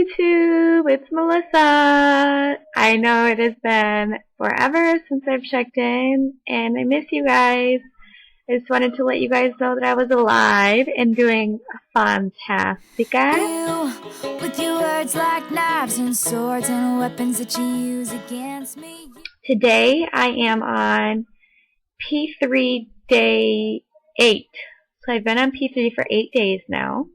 YouTube, it's Melissa. I know it has been forever since I've checked in, and I miss you guys. I just wanted to let you guys know that I was alive and doing fantastic. With your words like knives and swords and weapons that you use against me. Today I am on P3 day 8. So I've been on P3 for 8 days now.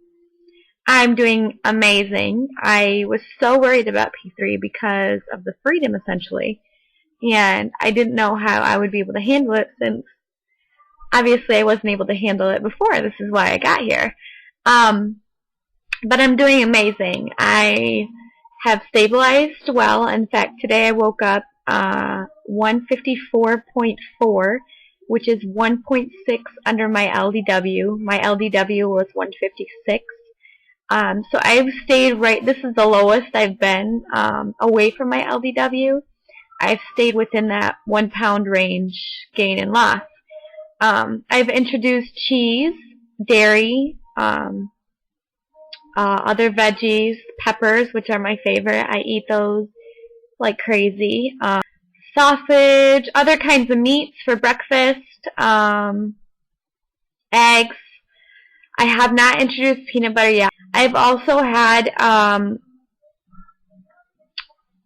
I'm doing amazing. I was so worried about P3 because of the freedom, essentially. And I didn't know how I would be able to handle it since obviously I wasn't able to handle it before. This is why I got here. But I'm doing amazing. I have stabilized well. In fact, today I woke up 154.4, which is 1.6 under my LDW. My LDW was 156. So I've stayed right, this is the lowest I've been away from my LDW. I've stayed within that 1 pound range, gain and loss. I've introduced cheese, dairy, other veggies, peppers, which are my favorite. I eat those like crazy. Sausage, other kinds of meats for breakfast, eggs. I have not introduced peanut butter yet. I've also had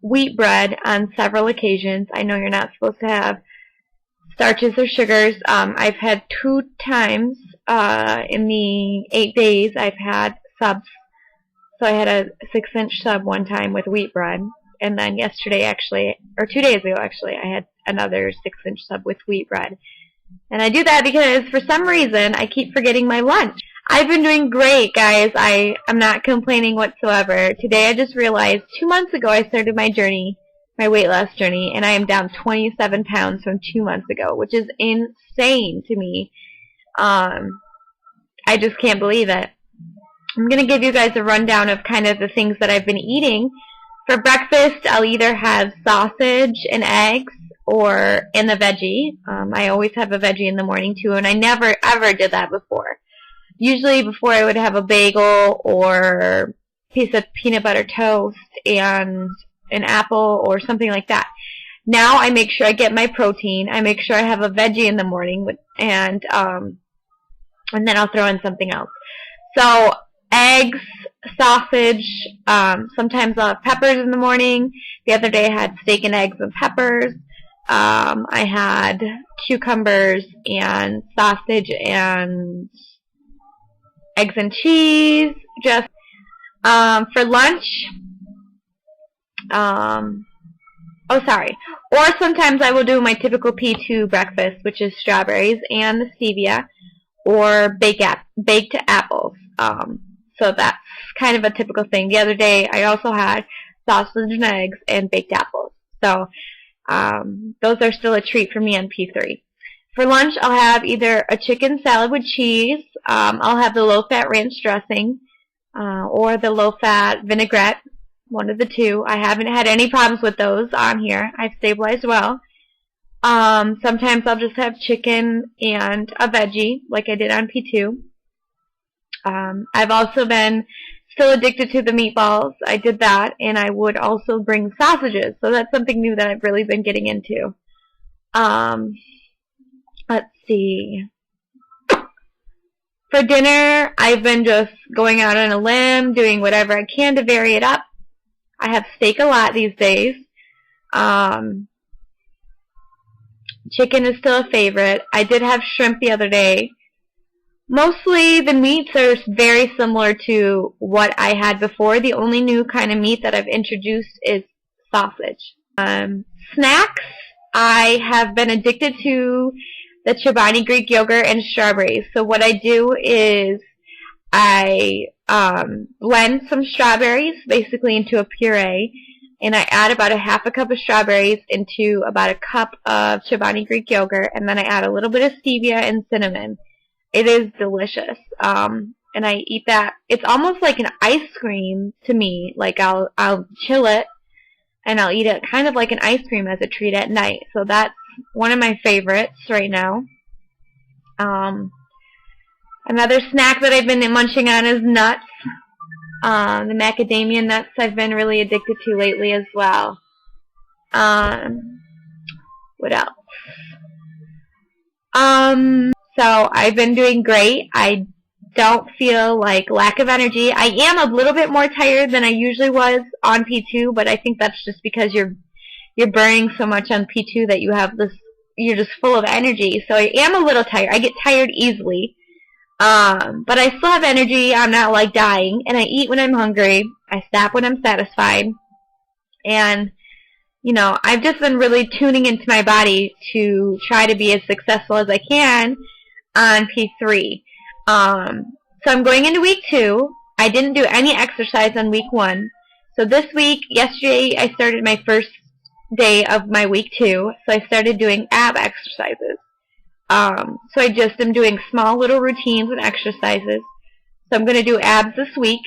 wheat bread on several occasions. I know you're not supposed to have starches or sugars. I've had 2 times in the 8 days I've had subs. So I had a 6-inch sub one time with wheat bread. And then yesterday actually, or 2 days ago actually, I had another 6-inch sub with wheat bread. And I do that because for some reason I keep forgetting my lunch. I've been doing great, guys. I'm not complaining whatsoever. Today I just realized 2 months ago I started my journey, my weight loss journey, and I am down 27 pounds from 2 months ago, which is insane to me. I just can't believe it. I'm going to give you guys a rundown of kind of the things that I've been eating. For breakfast, I'll either have sausage and eggs and a veggie. I always have a veggie in the morning too, and I never ever did that before. Usually before I would have a bagel or a piece of peanut butter toast and an apple or something like that. Now I make sure I get my protein. I make sure I have a veggie in the morning and then I'll throw in something else. So eggs, sausage, sometimes I'll have peppers in the morning. The other day I had steak and eggs and peppers. I had cucumbers and sausage and eggs and cheese. Just for lunch. Or sometimes I will do my typical P2 breakfast, which is strawberries and the stevia, or baked apples. So that's kind of a typical thing. The other day I also had sausage and eggs and baked apples. So those are still a treat for me on P3. For lunch, I'll have either a chicken salad with cheese. I'll have the low-fat ranch dressing or the low-fat vinaigrette, one of the two. I haven't had any problems with those on here. I've stabilized well. Sometimes I'll just have chicken and a veggie, like I did on P2. I've also been still addicted to the meatballs. I did that, and I would also bring sausages. So that's something new that I've really been getting into. Let's see. For dinner, I've been just going out on a limb, doing whatever I can to vary it up. I have steak a lot these days. Chicken is still a favorite. I did have shrimp the other day. Mostly the meats are very similar to what I had before. The only new kind of meat that I've introduced is sausage. Snacks, I have been addicted to the Chobani Greek yogurt and strawberries. So what I do is I blend some strawberries basically into a puree, and I add about a half a cup of strawberries into about a cup of Chobani Greek yogurt, and then I add a little bit of stevia and cinnamon. It is delicious. And I eat that. It's almost like an ice cream to me. Like I'll chill it and I'll eat it kind of like an ice cream as a treat at night. So that's one of my favorites right now. Another snack that I've been munching on is nuts. The macadamia nuts I've been really addicted to lately as well. What else? So I've been doing great. I don't feel like lack of energy. I am a little bit more tired than I usually was on P2, but I think that's just because you're burning so much on P2 that you're just full of energy. So I am a little tired. I get tired easily. But I still have energy. I'm not like dying, and I eat when I'm hungry. I stop when I'm satisfied. And I've just been really tuning into my body to try to be as successful as I can on P3. So I'm going into week 2. I didn't do any exercise on week 1. So this week, yesterday, I started my first day of my week 2. So I started doing ab exercises. So I just am doing small little routines and exercises. So I'm going to do abs this week.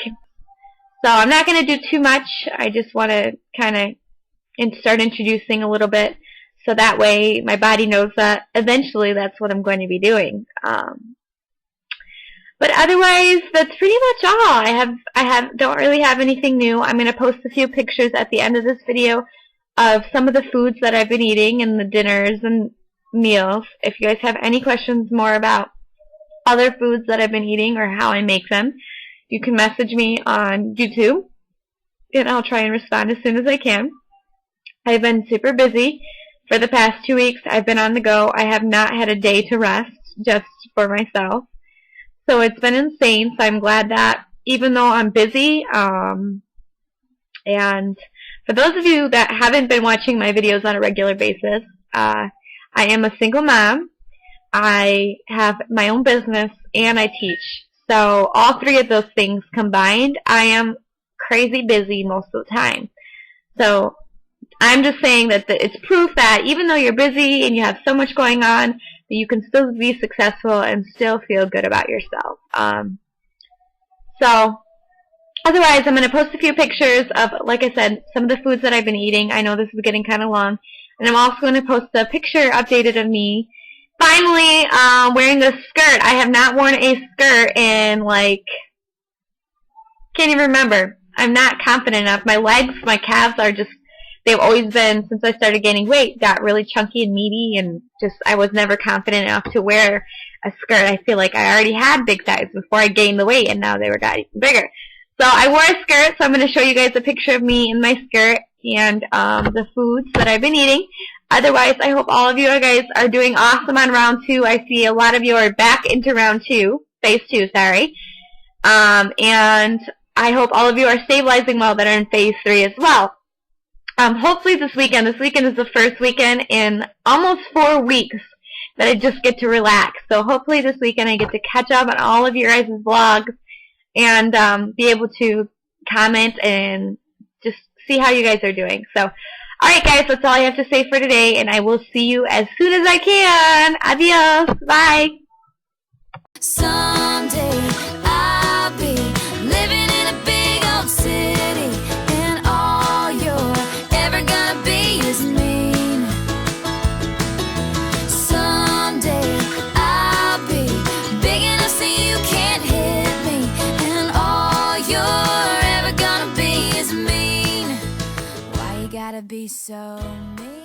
So I'm not going to do too much. I just want to kind of start introducing a little bit, so that way my body knows that eventually that's what I'm going to be doing. But otherwise, that's pretty much all. I don't really have anything new. I'm going to post a few pictures at the end of this video of some of the foods that I've been eating and the dinners and meals. If you guys have any questions more about other foods that I've been eating or how I make them, you can message me on YouTube, and I'll try and respond as soon as I can. I've been super busy. For the past 2 weeks, I've been on the go. I have not had a day to rest just for myself. So it's been insane. So I'm glad that even though I'm busy, and for those of you that haven't been watching my videos on a regular basis, I am a single mom. I have my own business, and I teach. So all 3 of those things combined, I am crazy busy most of the time. So I'm just saying that it's proof that even though you're busy and you have so much going on, that you can still be successful and still feel good about yourself. So otherwise, I'm going to post a few pictures of, like I said, some of the foods that I've been eating. I know this is getting kind of long. And I'm also going to post a picture updated of me finally wearing a skirt. I have not worn a skirt in, can't even remember. I'm not confident enough. My legs, my calves are just, they've always been, since I started gaining weight, got really chunky and meaty, and just I was never confident enough to wear a skirt. I feel like I already had big thighs before I gained the weight, and now they got even bigger. So I wore a skirt, so I'm going to show you guys a picture of me in my skirt and the foods that I've been eating. Otherwise, I hope all of you guys are doing awesome on round 2. I see a lot of you are back into round 2, phase 2, sorry. And I hope all of you are stabilizing well that are in phase 3 as well. Hopefully this weekend is the first weekend in almost 4 weeks that I just get to relax. So hopefully this weekend I get to catch up on all of your guys' vlogs and be able to comment and just see how you guys are doing. So, alright guys, that's all I have to say for today, and I will see you as soon as I can. Adios. Bye. Someday I'll be living in a big old city, and all you're ever gonna be is mean. Someday I'll be big enough so you can't hit me, and all you're ever gonna be is mean. Why you gotta be so mean?